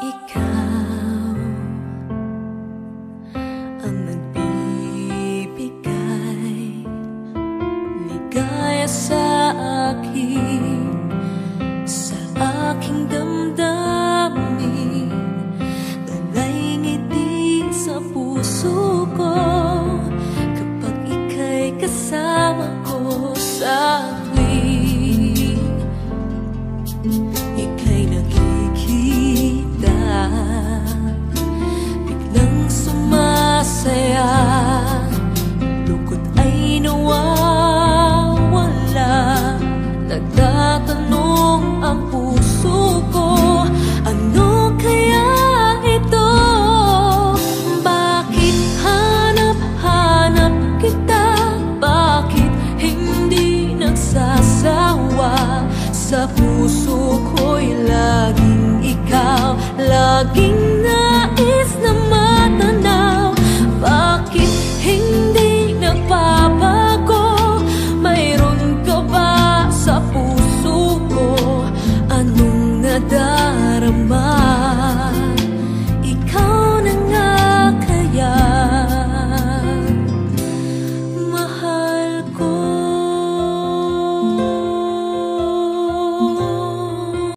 ikaw ang nagbibigay ligaya sa akin, sa aking damdamin, talay ngiti sa puso ko kapag ika'y kasama ko sa tuwing ika'y nakikita, biglang sumasaya, lungkot ay nawawala, nagtatanong ang puso ko, ano kaya ito? Bakit hanap-hanap kita? Bakit hindi nagsasawa? Sa puso ko'y laging ikaw, laging